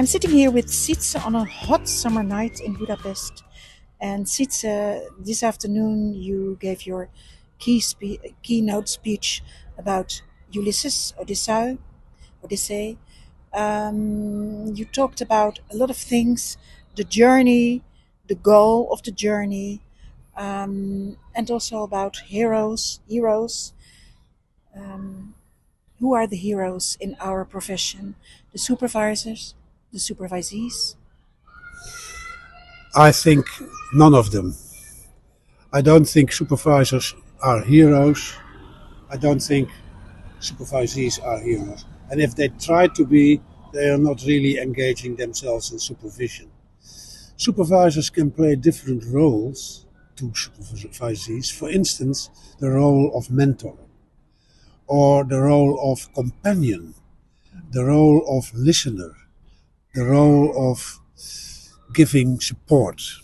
sitting here with Sijtze on a hot summer night in Budapest. And Sijtze, this afternoon you gave your keynote speech about Ulysses, Odyssey. You talked about a lot of things, the journey, the goal of the journey, and also about heroes. Um, who are the heroes in our profession? The supervisors, the supervisees? I think none of them. I don't think supervisors are heroes. I don't think supervisees are heroes. And if they try to be, they are not really engaging themselves in supervision. Supervisors can play different roles to supervisees. For instance, the role of mentor, or the role of companion, the role of listener, the role of giving supportive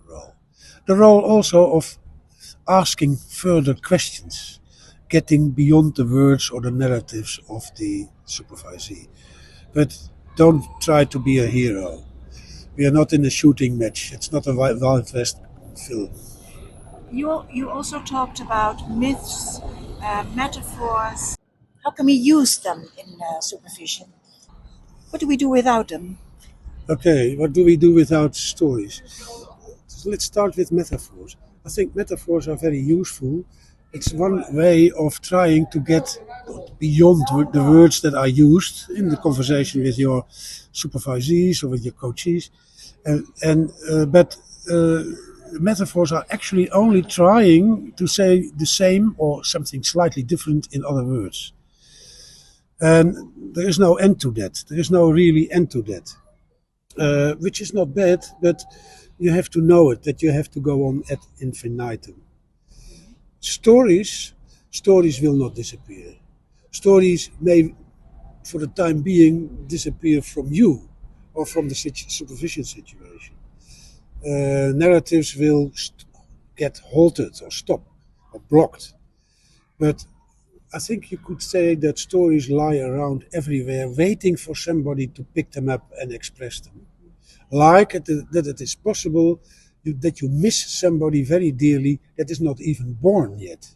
role. The role also of asking further questions, getting beyond the words or the narratives of the supervisee. But don't try to be a hero. We are not in a shooting match. It's not a Wild West film. You also talked about myths, metaphors. How can we use them in supervision? What do we do without them? Okay, what do we do without stories? So let's start with metaphors. I think metaphors are very useful. It's one way of trying to get beyond the words that are used in the conversation with your supervisees or with your coaches. But metaphors are actually only trying to say the same or something slightly different in other words. And there is no end to that. There is no really end to that. Which is not bad, but you have to know it, that you have to go on ad infinitum. Stories will not disappear. Stories may, for the time being, disappear from you or from the supervision situation. Narratives will get halted or stopped or blocked. But I think you could say that stories lie around everywhere, waiting for somebody to pick them up and express them. That it is possible that you miss somebody very dearly that is not even born yet,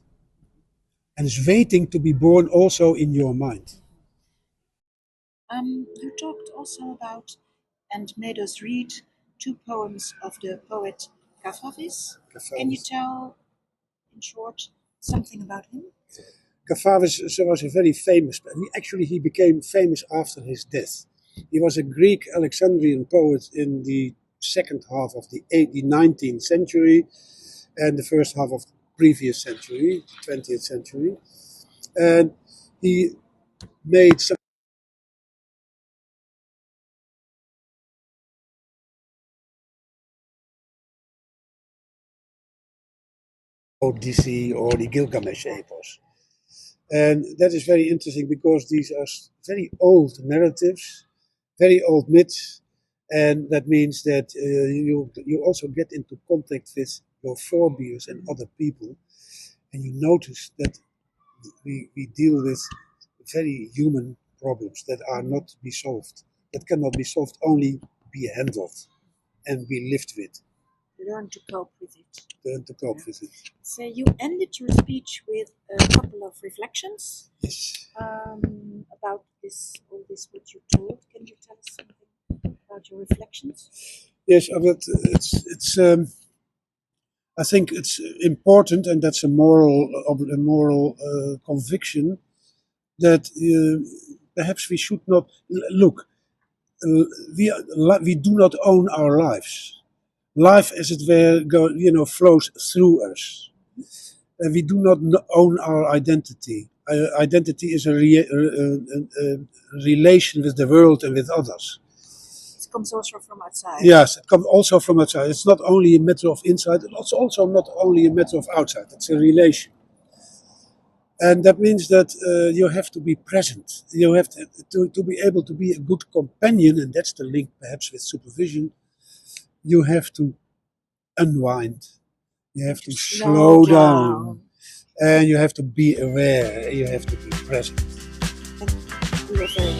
and is waiting to be born also in your mind. You talked also about and made us read two poems of the poet Caffavis. Can you tell, in short, something about him? Caffavis was a very famous. He became famous after his death. He was a Greek Alexandrian poet in the second half of the 19th century and the first half of the previous century, 20th century. And he made some Odyssey or the Gilgamesh epos. And that is very interesting because these are very old narratives, very old myths, and that means that you also get into contact with your forebears and other people, and you notice that we deal with very human problems that are not to be solved, that cannot be solved, only be handled and be lived with. Learn to cope with it. Learn to cope with it. So you ended your speech with a couple of reflections. Yes. About all this what you told. Can you tell us something about your reflections? Yes, but it's. I think it's important, and that's a moral conviction that perhaps we should not look. We do not own our lives. Life, as it were, flows through us. We do not own our identity. Identity is a relation with the world and with others. It comes also from outside. Yes, it comes also from outside. It's not only a matter of inside, it's also not only a matter of outside. It's a relation. And that means that you have to be present. You have to be able to be a good companion, and that's the link perhaps with supervision. You have to unwind. You have to slow down. And you have to be aware. You have to be present. We were very